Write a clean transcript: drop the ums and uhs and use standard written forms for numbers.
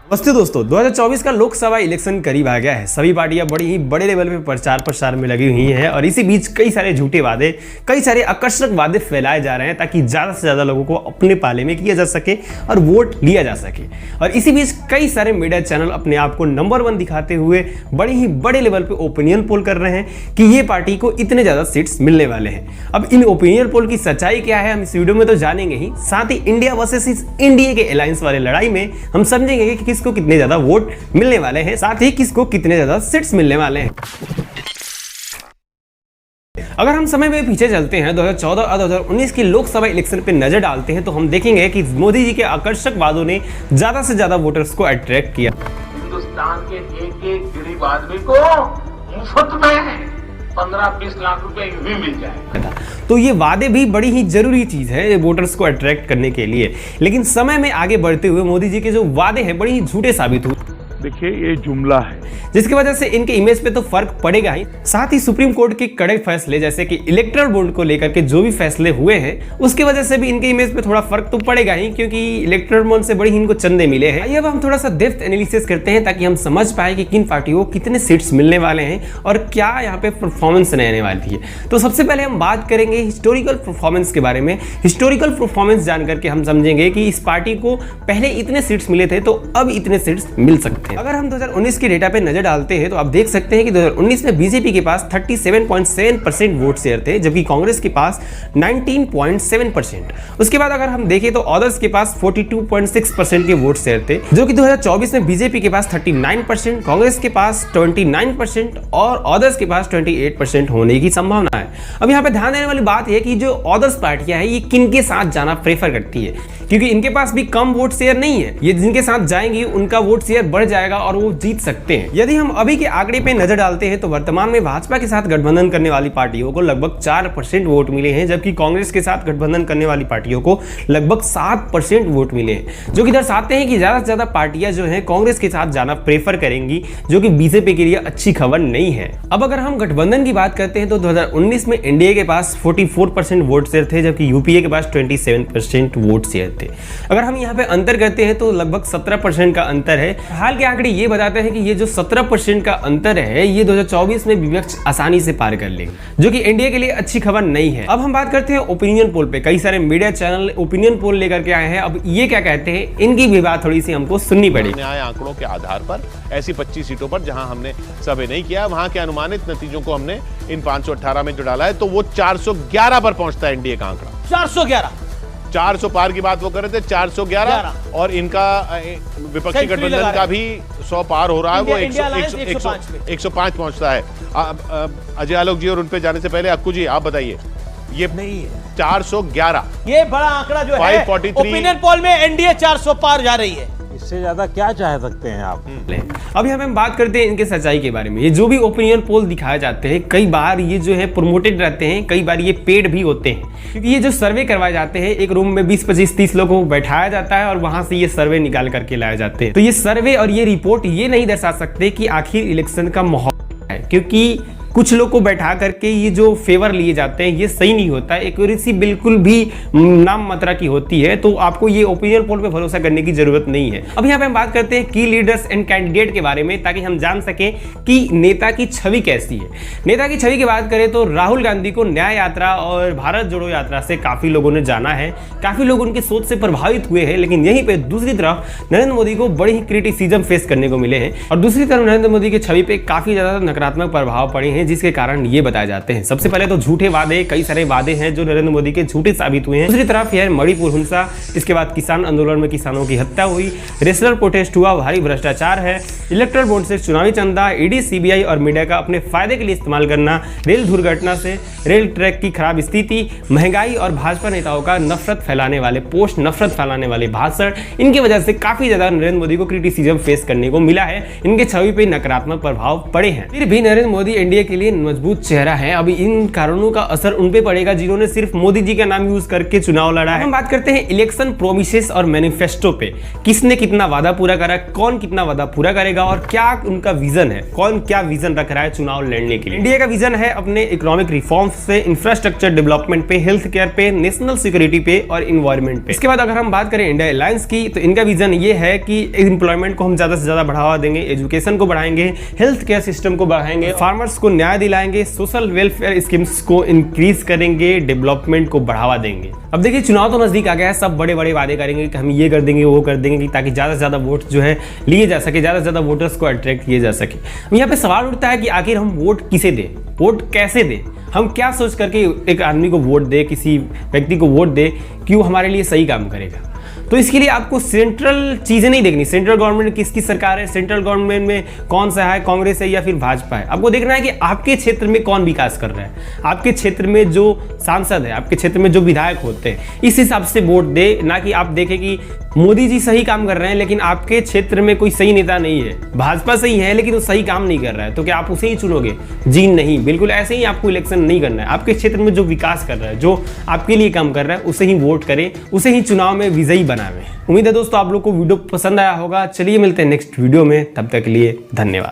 नमस्ते दोस्तों, 2024 का लोकसभा इलेक्शन करीब आ गया है। सभी पार्टियां बड़ी ही बड़े लेवल पे प्रचार प्रसार में लगी हुई हैं और इसी बीच कई सारे झूठे वादे, कई सारे आकर्षक वादे फैलाए जा रहे हैं ताकि ज़्यादा से ज़्यादा लोगों को अपने पाले में किया जा सके और वोट लिया जा सके। और इसी बीच कई सारे मीडिया चैनल अपने आप को नंबर 1 दिखाते हुए बड़े ही बड़े लेवल पर ओपिनियन पोल कर रहे हैं कि ये पार्टी को इतने ज़्यादा सीट्स मिलने वाले हैं। अब इन ओपिनियन पोल की सच्चाई क्या है हम इस वीडियो में तो जानेंगे ही, साथ ही इंडिया वर्सेस इस इंडिया के अलायंस वाले लड़ाई में हम समझेंगे कि किसको कितने ज़्यादा वोट मिलने वाले हैं, साथ ही किसको कितने ज्यादा सीट्स मिलने वाले हैं। अगर हम समय में पीछे चलते हैं 2014 और 2019 की लोकसभा इलेक्शन पे नजर डालते हैं तो हम देखेंगे कि मोदी जी के आकर्षक वादों ने ज्यादा से ज्यादा वोटर्स को अट्रैक्ट किया। हिंदुस्तान के एक गरीब आदमी को मुफ्त में 15-20 लाख रुपए भी मिल जाए। तो ये वादे भी बड़ी ही जरूरी चीज है वोटर्स को अट्रैक्ट करने के लिए, लेकिन समय में आगे बढ़ते हुए मोदी जी के जो वादे हैं बड़ी ही झूठे साबित हुए। देखिए ये जुमला है, जिसकी वजह से इनके इमेज पे तो फर्क पड़ेगा ही, साथ ही सुप्रीम कोर्ट के कड़े फैसले जैसे कि इलेक्टोरल बॉन्ड को लेकर के जो भी फैसले हुए हैं उसकी वजह से भी इनके इमेज पे थोड़ा फर्क तो पड़ेगा ही, क्योंकि इलेक्टोरल बॉन्ड से बड़ी ही इनको चंदे मिले हैं। अब हम थोड़ा सा डेप्थ एनालिसिस करते हैं ताकि हम समझ पाए कि किन पार्टियों को कितने सीट्स मिलने वाले हैं और क्या यहाँ पे परफॉर्मेंस रहने वाली है। तो सबसे पहले हम बात करेंगे हिस्टोरिकल परफॉर्मेंस के बारे में। हिस्टोरिकल परफॉर्मेंस जान करके हम समझेंगे कि इस पार्टी को पहले इतने सीट्स मिले थे तो अब इतने सीट्स मिल सकते हैं। अगर हम 2019 के डेटा पे नजर डालते हैं तो आप देख सकते हैं कि 2019 में बीजेपी के पास 37.7% वोट शेयर थे, जबकि कांग्रेस के पास 19.7%। उसके बाद अगर हम देखें तो अदर्स के पास 42.6% के वोट शेयर थे, जो कि 2024 में बीजेपी के पास 39%, कांग्रेस के पास 29% और अदर्स के पास 28% होने की संभावना है। अब यहाँ पे ध्यान देने वाली बात यह कि जो अदर्स पार्टियां हैं ये किनके साथ जाना प्रेफर करती है, क्योंकि इनके पास भी कम वोट शेयर नहीं है। ये जिनके साथ जाएंगी उनका वोट शेयर बढ़ जाएगा और वो जीत सकते हैं। यदि हम अभी के आंकड़े पे नजर डालते हैं तो वर्तमान में भाजपा के साथ गठबंधन करने वाली पार्टियों को लगभग 4% वोट मिले हैं, जबकि कांग्रेस के साथ गठबंधन करने वाली पार्टियों को लगभग 7% वोट मिले हैं, जो कि दर्शाते हैं कि ज्यादा से ज्यादा पार्टियां जो हैं कांग्रेस के साथ जाना प्रेफर करेंगी, जो कि बीजेपी के लिए अच्छी खबर नहीं है। अब अगर हम गठबंधन की बात करते हैं तो 2019 में एनडीए के पास 44% वोट शेयर थे, जबकि यूपीए के पास 27% वोट शेयर थे। अगर हम यहाँ पे अंतर करते हैं तो लगभग 17% का अंतर है। हाल के आंकड़े ये बताते हैं कि ये जो 17% का अंतर है ये 2024 में विपक्ष आसानी से पार कर लेगा, जो कि इंडिया के लिए अच्छी खबर नहीं है। अब हम बात करते हैं ओपिनियन पोल पे। कई सारे मीडिया चैनल ओपिनियन पोल लेकर के आए हैं। अब ये क्या कहते हैं, इनकी भी बात थोड़ी सी हमको सुननी पड़ेगी। आंकड़ों के आधार पर ऐसी 25 सीटों पर जहां हमने सर्वे नहीं किया, वहां के अनुमानित नतीजों को हमने इन 518 में जो डाला है तो वो 411 पर पहुंचता है एनडीए का आंकड़ा। 400 पार की बात वो कर रहे थे, 411 और इनका विपक्षी गठबंधन का भी 100 पार हो रहा है, वो 105 पहुंचता है। अजय आलोक जी और उन पे जाने से पहले अक्कू जी आप बताइए, ये नहीं है 411, ये बड़ा आंकड़ा जो है ओपिनियन पोल में एनडीए 400 पार जा रही है। इससे ज्यादा क्या चाह सकते हैं आप। अब यहाँ पे हम बात करते हैं इनके सच्चाई के बारे में। ये जो भी ओपिनियन पोल दिखाए जाते हैं कई बार ये जो है प्रोमोटेड रहते हैं, कई बार ये पेड भी होते हैं, क्योंकि ये जो सर्वे करवाए जाते हैं एक रूम में 20-25-30 लोगों को बैठाया जाता है और वहां से ये सर्वे निकाल करके लाए जाते हैं। तो ये सर्वे और ये रिपोर्ट ये नहीं दर्शा सकते कि आखिर इलेक्शन का माहौल है, क्योंकि कुछ लोग को बैठा करके ये जो फेवर लिए जाते हैं ये सही नहीं होता है। एक्यूरेसी बिल्कुल भी नाम मात्रा की होती है, तो आपको ये ओपिनियन पोल पे भरोसा करने की जरूरत नहीं है। अब यहाँ पे हम बात करते हैं की लीडर्स एंड कैंडिडेट के बारे में, ताकि हम जान सकें कि नेता की छवि कैसी है। नेता की छवि की बात करें तो राहुल गांधी को न्याय यात्रा और भारत जोड़ो यात्रा से काफी लोगों ने जाना है, काफी लोग उनकी सोच से प्रभावित हुए हैं, लेकिन यहीं पे दूसरी तरफ नरेंद्र मोदी को बड़ी ही क्रिटिसिज्म फेस करने को मिले हैं और दूसरी तरफ नरेंद्र मोदी की छवि पे काफी ज्यादा नकारात्मक प्रभाव पड़े हैं, जिसके कारण ये बताए जाते हैं। सबसे पहले तो झूठे वादे, कई सारे वादे हैं जो नरेंद्र मोदी के झूठे साबित हुए हैं। दूसरी तरफ यह मणिपुर हिंसा, इसके बाद किसान आंदोलन में किसानों की हत्या हुई, रेसलर प्रोटेस्ट हुआ, भारी भ्रष्टाचार है, इलेक्टोरल बॉन्ड से चुनावी चंदा, ईडी, सीबीआई और मीडिया का अपने फायदे के लिए इस्तेमाल करना, रेल दुर्घटना से रेल ट्रैक की खराब स्थिति, महंगाई और भाजपा नेताओं का नफरत फैलाने वाले पोस्ट, नफरत फैलाने वाले भाषण, इनकी वजह से काफी ज्यादा नरेंद्र मोदी को क्रिटिसिज्म फेस करने को मिला है। इनके छवि पे नकारात्मक प्रभाव पड़े हैं। फिर भी नरेंद्र मोदी एनडीए के लिए मजबूत चेहरा है। अभी इन कारणों का असर उन पे पड़ेगा जिन्होंने सिर्फ मोदी जी का नाम यूज करके चुनाव लड़ा है। हम बात करते हैं इलेक्शन प्रोमिसेस और मैनिफेस्टो पे, किसने कितना वादा पूरा करा, कौन कितना वादा पूरा करेगा और क्या उनका विजन है, कौन क्या विजन रख रहा है चुनाव लड़ने के लिए। इंडिया का विजन है अपने इकोनॉमिक रिफॉर्म्स से, इंफ्रास्ट्रक्चर डेवलपमेंट पे, हेल्थ केयर पे, नेशनल सिक्योरिटी पे और इन्वायरमेंट पे। इसके बाद अगर हम बात करें इंडिया अलायंस की, तो इनका विजन ये है कि एम्प्लॉयमेंट को हम ज्यादा से ज्यादा बढ़ावा देंगे, एजुकेशन को बढ़ाएंगे, हेल्थ केयर सिस्टम को बढ़ाएंगे, फार्मर्स को न्याय दिलाएंगे, सोशल वेलफेयर स्कीम्स को इंक्रीज करेंगे, डेवलपमेंट को बढ़ावा देंगे। अब देखिए चुनाव तो नजदीक आ गया है, सब बड़े बड़े वादे करेंगे कि हम ये कर देंगे वो कर देंगे ताकि ज्यादा से ज्यादा वोट जो है लिए जा सके, ज्यादा से ज्यादा वोटर्स को अट्रैक्ट किए जा सके। यहाँ पे सवाल उठता है कि आखिर हम वोट किसे दें, वोट कैसे दें, हम क्या सोच करके एक आदमी को वोट दे, किसी व्यक्ति को वोट दे कि वो हमारे लिए सही काम करेगा। तो इसके लिए आपको सेंट्रल चीजें नहीं देखनी, सेंट्रल गवर्नमेंट किसकी सरकार है, सेंट्रल गवर्नमेंट में कौन सा है, कांग्रेस है या फिर भाजपा है। आपको देखना है कि आपके क्षेत्र में कौन विकास कर रहा है, आपके क्षेत्र में जो सांसद है, आपके क्षेत्र में जो विधायक होते हैं, इस हिसाब से वोट दे। ना कि आप देखें कि मोदी जी सही काम कर रहे हैं लेकिन आपके क्षेत्र में कोई सही नेता नहीं है, भाजपा सही है लेकिन वो सही काम नहीं कर रहा है, तो क्या आप उसे ही चुनोगे? जी नहीं, बिल्कुल ऐसे ही आपको इलेक्शन नहीं करना है। आपके क्षेत्र में जो विकास कर रहा है, जो आपके लिए काम कर रहा है, उसे ही वोट करें, उसे ही चुनाव में विजयी बनावें। उम्मीद है दोस्तों आप लोग को वीडियो पसंद आया होगा। चलिए मिलते हैं नेक्स्ट वीडियो में, तब तक के लिए धन्यवाद।